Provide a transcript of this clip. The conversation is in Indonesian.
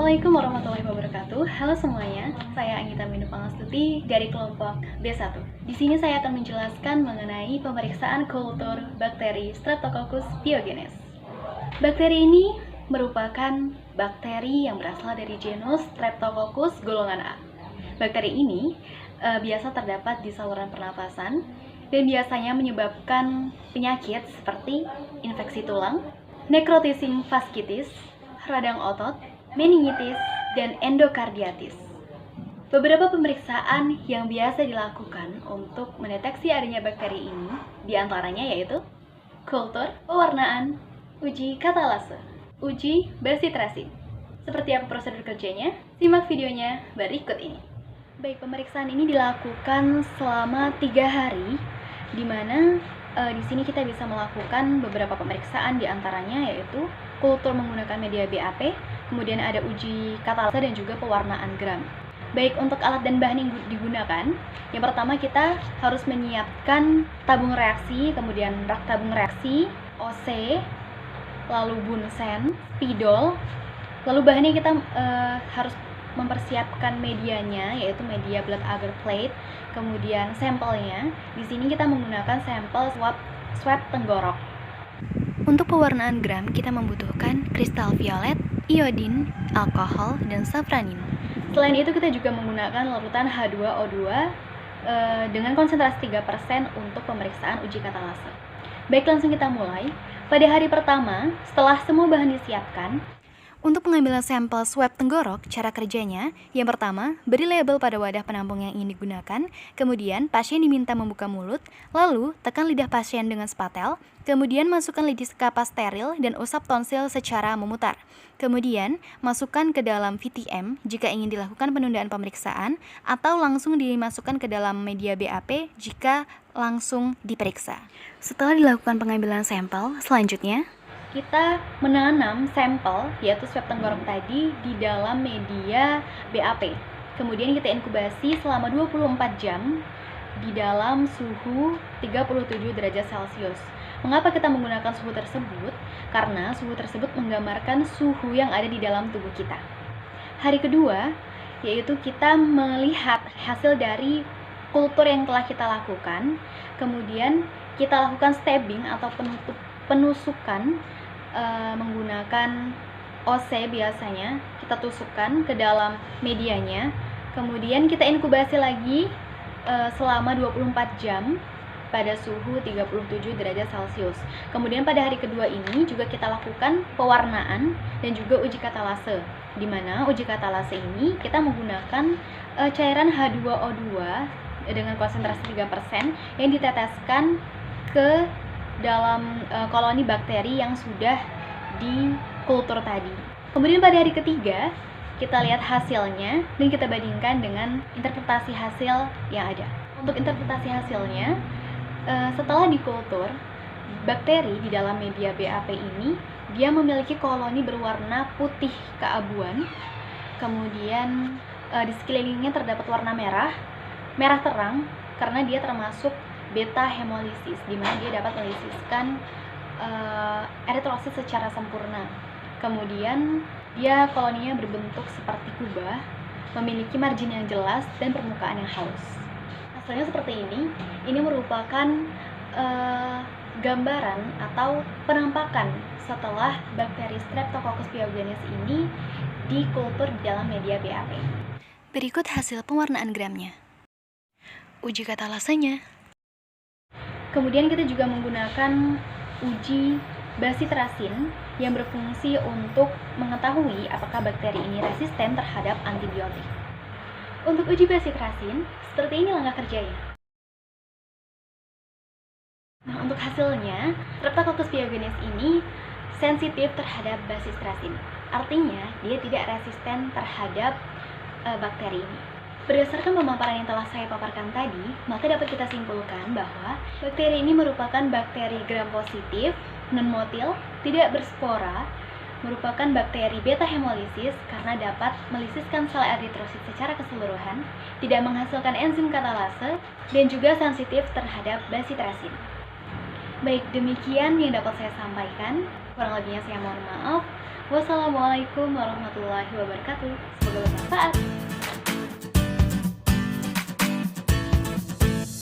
Assalamualaikum warahmatullahi wabarakatuh. Halo semuanya, saya Anggita Windu Pangastuti dari kelompok B1. Di sini saya akan menjelaskan mengenai pemeriksaan kultur bakteri Streptococcus pyogenes. Bakteri ini merupakan bakteri yang berasal dari genus Streptococcus golongan A. Bakteri ini biasa terdapat di saluran pernapasan dan biasanya menyebabkan penyakit seperti infeksi tulang, nekrotising fasciitis, radang otot, meningitis, dan endokardiatis. Beberapa pemeriksaan yang biasa dilakukan untuk mendeteksi adanya bakteri ini diantaranya yaitu kultur, pewarnaan, uji katalase, uji basitrasi. Seperti apa prosedur kerjanya? Simak videonya berikut ini. Baik, pemeriksaan ini dilakukan selama 3 hari, di mana di sini kita bisa melakukan beberapa pemeriksaan diantaranya yaitu kultur menggunakan media BAP, kemudian ada uji katalase dan juga pewarnaan gram. Baik, untuk alat dan bahan yang digunakan, yang pertama kita harus menyiapkan tabung reaksi, kemudian rak tabung reaksi, OC, lalu bunsen, spidol, lalu bahannya kita harus mempersiapkan medianya, yaitu media blood agar plate, kemudian sampelnya. Di sini kita menggunakan sampel swab tenggorok. Untuk pewarnaan gram, kita membutuhkan kristal violet, iodin, alkohol, dan safranin. Selain itu, kita juga menggunakan larutan H2O2 dengan konsentrasi 3% untuk pemeriksaan uji katalase. Baik, langsung kita mulai. Pada hari pertama, setelah semua bahan disiapkan, untuk pengambilan sampel swab tenggorok, cara kerjanya, yang pertama, beri label pada wadah penampung yang ingin digunakan, kemudian pasien diminta membuka mulut, lalu tekan lidah pasien dengan spatel, kemudian masukkan lidi kapas steril dan usap tonsil secara memutar. Kemudian, masukkan ke dalam VTM jika ingin dilakukan penundaan pemeriksaan, atau langsung dimasukkan ke dalam media BAP jika langsung diperiksa. Setelah dilakukan pengambilan sampel, selanjutnya, kita menanam sampel, yaitu swab tenggorok tadi, di dalam media BAP. Kemudian kita inkubasi selama 24 jam di dalam suhu 37 derajat Celcius. Mengapa kita menggunakan suhu tersebut? Karena suhu tersebut menggambarkan suhu yang ada di dalam tubuh kita. Hari kedua, yaitu kita melihat hasil dari kultur yang telah kita lakukan. Kemudian kita lakukan stabbing atau penusukan menggunakan OC, biasanya kita tusukkan ke dalam medianya. Kemudian kita inkubasi lagi selama 24 jam pada suhu 37 derajat Celcius. Kemudian pada hari kedua ini juga kita lakukan pewarnaan dan juga uji katalase, di mana uji katalase ini kita menggunakan cairan H2O2 dengan konsentrasi 3% yang diteteskan ke dalam koloni bakteri yang sudah dikultur tadi. Kemudian pada hari ketiga, kita lihat hasilnya dan kita bandingkan dengan interpretasi hasil yang ada. Untuk interpretasi hasilnya, setelah dikultur, bakteri di dalam media BAP ini, dia memiliki koloni berwarna putih keabuan. Kemudian di sekelilingnya terdapat warna merah terang, karena dia termasuk beta hemolisis, di mana dia dapat melisiskan eritrosit secara sempurna. Kemudian dia koloninya berbentuk seperti kubah, memiliki margin yang jelas dan permukaan yang halus. Hasilnya seperti ini. Ini merupakan gambaran atau penampakan setelah bakteri Streptococcus pyogenes ini dikultur di dalam media BAP. Berikut hasil pewarnaan gramnya. Uji katalasenya. Kemudian kita juga menggunakan uji basitrasin yang berfungsi untuk mengetahui apakah bakteri ini resisten terhadap antibiotik. Untuk uji basitrasin, seperti ini langkah kerjanya. Nah, untuk hasilnya, Streptococcus pyogenes ini sensitif terhadap basitrasin. Artinya, dia tidak resisten terhadap bakteri ini. Berdasarkan pemaparan yang telah saya paparkan tadi, maka dapat kita simpulkan bahwa bakteri ini merupakan bakteri gram positif, non-motil, tidak berspora, merupakan bakteri beta hemolisis karena dapat melisiskan sel eritrosit secara keseluruhan, tidak menghasilkan enzim katalase, dan juga sensitif terhadap basitrasin. Baik, demikian yang dapat saya sampaikan. Kurang lebihnya saya mohon maaf. Wassalamualaikum warahmatullahi wabarakatuh. Semoga bermanfaat.